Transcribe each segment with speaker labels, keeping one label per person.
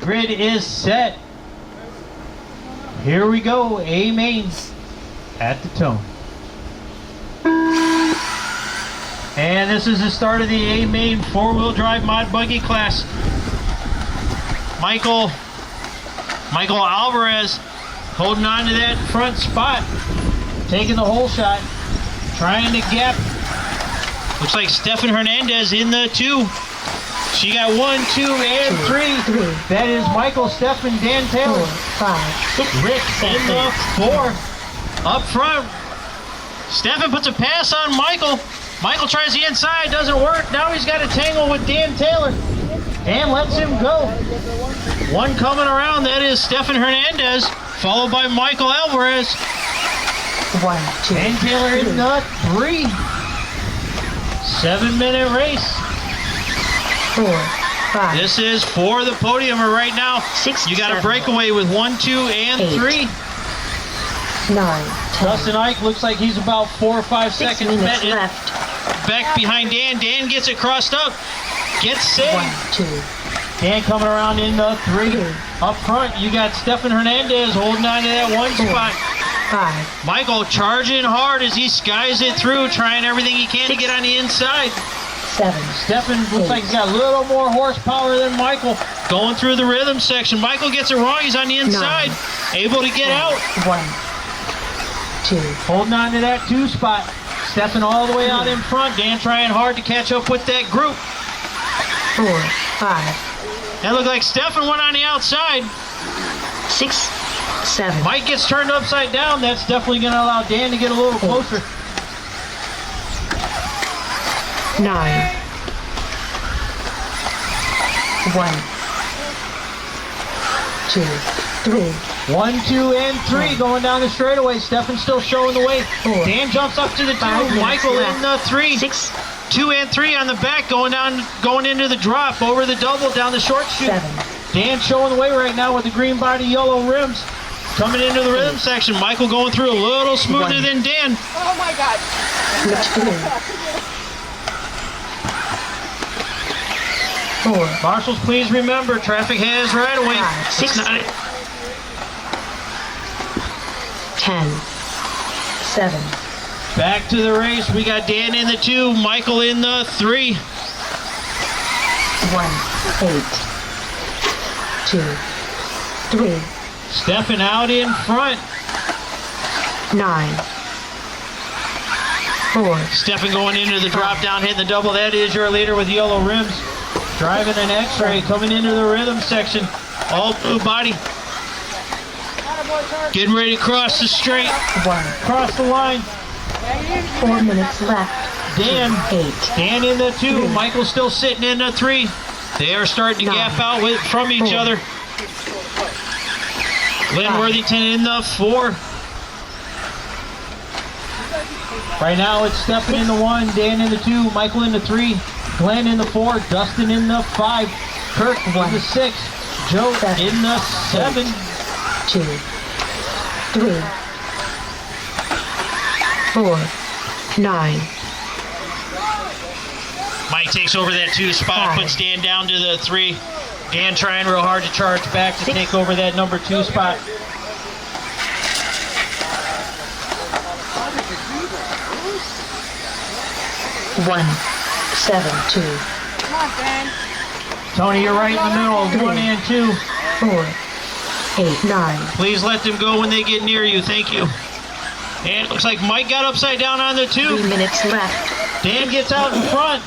Speaker 1: grid is set. Here we go, A main at the tone. And this is the start of the A main four-wheel drive mod buggy class. Michael Alvarez holding on to that front spot, taking the whole shot, trying to gap. Looks like Stephen Hernandez in the 2. She got 1, 2, and 3. That is Michael, Stephen, Dan Taylor.
Speaker 2: 5,
Speaker 1: Rick in the 4. Up front, Stephen puts a pass on Michael. Michael tries the inside, doesn't work. Now he's got a tangle with Dan Taylor. Dan lets him go. One coming around, that is Stephen Hernandez, followed by Michael Alvarez.
Speaker 2: 1, 2,
Speaker 1: Dan Taylor in the 3. 7-minute race.
Speaker 2: 4, 5.
Speaker 1: This is for the podium right now.
Speaker 2: 6,
Speaker 1: You got a
Speaker 2: 7,
Speaker 1: breakaway with 1, 2, and
Speaker 2: 8,
Speaker 1: 3.
Speaker 2: 9, 10.
Speaker 1: Dustin Ike looks like he's about 4 or 5
Speaker 2: 6
Speaker 1: seconds
Speaker 2: minutes left.
Speaker 1: back behind Dan. Dan gets it crossed up. Gets saved.
Speaker 2: 1, 2.
Speaker 1: Dan coming around in the 3.
Speaker 2: 3.
Speaker 1: Up front, you got Stephen Hernandez holding on to that 1
Speaker 2: 4,
Speaker 1: spot.
Speaker 2: 5.
Speaker 1: Michael charging hard as he skies it through, trying everything he can to get on the inside.
Speaker 2: 7.
Speaker 1: Stephen looks like he's got a little more horsepower than Michael. Going through the rhythm section. Michael gets it wrong. He's on the inside.
Speaker 2: 9.
Speaker 1: Able to get out.
Speaker 2: 1, 2.
Speaker 1: Holding on to that 2 spot. Stephen all the way out in front. Dan trying hard to catch up with that group.
Speaker 2: 4, 5.
Speaker 1: That looked like Stephen went on the outside.
Speaker 2: 6, 7.
Speaker 1: Mike gets turned upside down. That's definitely going to allow Dan to get a little closer.
Speaker 2: 9. 1, 2, 3.
Speaker 1: 1, 2, and 3 going down the straightaway. Stephen's still showing the way.
Speaker 2: 4.
Speaker 1: Dan jumps up to the 2.
Speaker 2: 5 minutes
Speaker 1: Michael
Speaker 2: left.
Speaker 1: in the 3.
Speaker 2: 6,
Speaker 1: 2 and 3 on the back, going into the drop, over the double, down the short chute.
Speaker 2: 7.
Speaker 1: Dan showing the way right now with the green body, yellow rims. Coming into the rhythm section. Michael going through a little smoother
Speaker 2: 1.
Speaker 1: than Dan.
Speaker 3: Oh my God.
Speaker 2: Switch blue. 4,
Speaker 1: Marshals, please remember, traffic has right away.
Speaker 2: 5, 6, 10, 7.
Speaker 1: Back to the race. We got Dan in the 2, Michael in the 3.
Speaker 2: 1, 8, 2, 3.
Speaker 1: Stephen out in front.
Speaker 2: 9, 4.
Speaker 1: Stephen going into the drop down, hitting the double. That is your leader with yellow rims. Driving an X-ray, coming into the rhythm section. All blue body. Getting ready to cross the straight.
Speaker 2: 1.
Speaker 1: Cross the line.
Speaker 2: 4 minutes left.
Speaker 1: Dan.
Speaker 2: 8.
Speaker 1: Dan in the 2.
Speaker 2: 3.
Speaker 1: Michael's still sitting in the 3. They are starting to
Speaker 2: 9.
Speaker 1: gap out from each
Speaker 2: 4.
Speaker 1: other. Lynn
Speaker 2: 5.
Speaker 1: Worthington in the 4. Right now it's Stephen in the 1, Dan in the 2, Michael in the 3, Glenn in the 4, Dustin in the 5, Kirk in the 6, Joe
Speaker 2: 7.
Speaker 1: in the 7.
Speaker 2: 2, 3, 4, 9.
Speaker 1: Mike takes over that 2 spot,
Speaker 2: 5.
Speaker 1: puts Dan down to the 3. Dan trying real hard to charge back to
Speaker 2: 6.
Speaker 1: take over that number 2 spot.
Speaker 2: 1, 7, 2.
Speaker 3: Come on, Dan.
Speaker 1: Tony, you're right in the middle of 1 and 2.
Speaker 2: 4, 8, 9.
Speaker 1: Please let them go when they get near you. Thank you. And it looks like Mike got upside down on the 2.
Speaker 2: 3 minutes left.
Speaker 1: Dan gets out in front.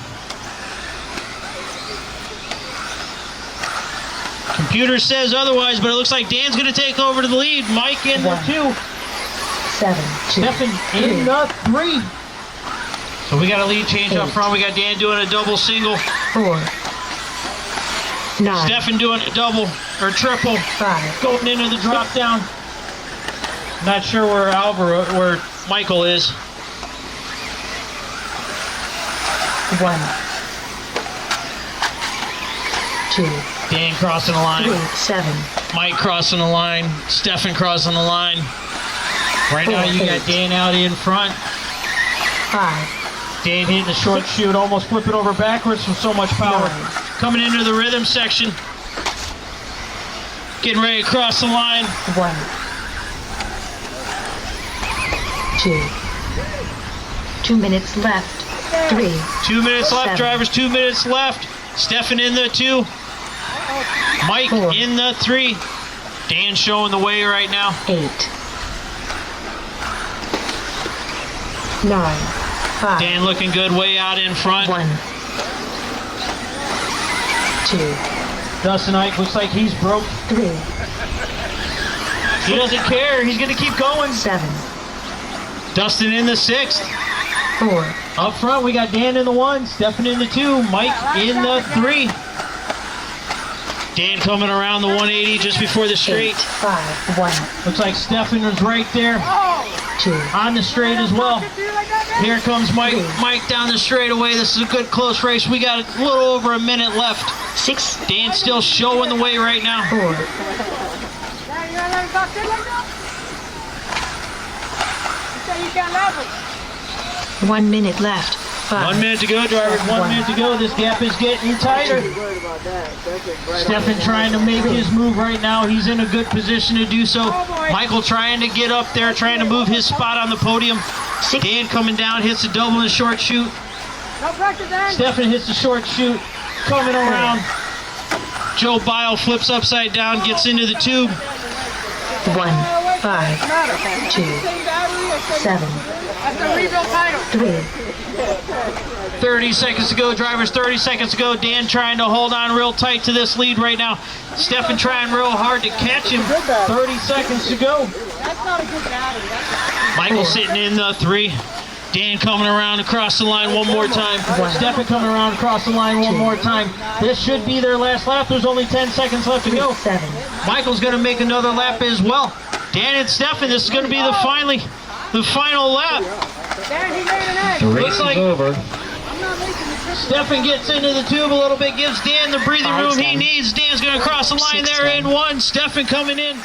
Speaker 1: Computer says otherwise, but it looks like Dan's going to take over to the lead. Mike in the
Speaker 2: 1.
Speaker 1: 2.
Speaker 2: 7, 2.
Speaker 1: Stephen in the 3. So we got a lead change up
Speaker 2: 8.
Speaker 1: front. We got Dan doing a double single.
Speaker 2: 4, 9.
Speaker 1: Stephen doing a double or triple.
Speaker 2: 5.
Speaker 1: Going into the drop down. Not sure where Michael is.
Speaker 2: 1, 2,
Speaker 1: Dan crossing the line.
Speaker 2: 3, 7.
Speaker 1: Mike crossing the line. Stephen crossing the line. Right now you got Dan out in front.
Speaker 2: 5.
Speaker 1: Dan hitting the short chute, almost flipping over backwards from so much power.
Speaker 2: 9.
Speaker 1: Coming into the rhythm section. getting ready to cross the line.
Speaker 2: 1, 2. 2 minutes left. 3.
Speaker 1: 2 minutes left,
Speaker 2: 7.
Speaker 1: drivers. 2 minutes left. Stephen in the 2. Mike
Speaker 2: 4.
Speaker 1: in the 3. Dan showing the way right now.
Speaker 2: 8. 9. 5.
Speaker 1: Dan looking good way out in front.
Speaker 2: 1. 2.
Speaker 1: Dustin Ike looks like he's broke.
Speaker 2: 3.
Speaker 1: He doesn't care. He's going to keep going.
Speaker 2: 7.
Speaker 1: Dustin in the 6th.
Speaker 2: 4.
Speaker 1: Up front, we got Dan in the 1, Stephen in the 2, Mike in the 3. Dan coming around the 180 just before the
Speaker 2: 8.
Speaker 1: straight.
Speaker 2: 5. 1.
Speaker 1: Looks like Stephen is right there
Speaker 2: 2.
Speaker 1: on the straight as well. Here comes Mike.
Speaker 2: 3.
Speaker 1: Mike down the straightaway. This is a good close race. We got a little over a minute left.
Speaker 2: 6.
Speaker 1: Dan still showing the way right now.
Speaker 2: 4.
Speaker 3: You can't level.
Speaker 2: 1 minute left. 5.
Speaker 1: 1 minute to go, drivers. 1 minute to go. This gap is getting tighter. Stephen trying to make his move right now. He's in a good position to do so. Michael trying to get up there, trying to move his spot on the podium.
Speaker 2: 6.
Speaker 1: Dan coming down, hits a double in the short chute.
Speaker 3: No pressure, Dan.
Speaker 1: Stephen hits the short chute, coming around. Joe Bile flips upside down, gets into the tube.
Speaker 2: 1. 5. 2. 7.
Speaker 3: That's the rebuild title.
Speaker 2: 3.
Speaker 1: 30 seconds to go, drivers. 30 seconds to go. Dan trying to hold on real tight to this lead right now. Stephen trying real hard to catch him. 30 seconds to go.
Speaker 3: That's not a good battery.
Speaker 1: Michael sitting in the 3. Dan coming around across the line one more time. Stephen coming around across the line one more time. This should be their last lap. There's only 10 seconds left to go.
Speaker 2: 7.
Speaker 1: Michael's going to make another lap as well. Dan and Stephen, this is going to be the final lap.
Speaker 3: Dan, he made an egg.
Speaker 4: The race
Speaker 1: Looks like
Speaker 4: is over.
Speaker 3: I'm not making the trip.
Speaker 1: Stephen gets into the tube a little bit, gives Dan the breathing
Speaker 2: 5
Speaker 1: room he
Speaker 2: seconds.
Speaker 1: needs. Dan's going to cross the line
Speaker 2: 6
Speaker 1: there in
Speaker 2: seconds.
Speaker 1: 1. Stephen coming in.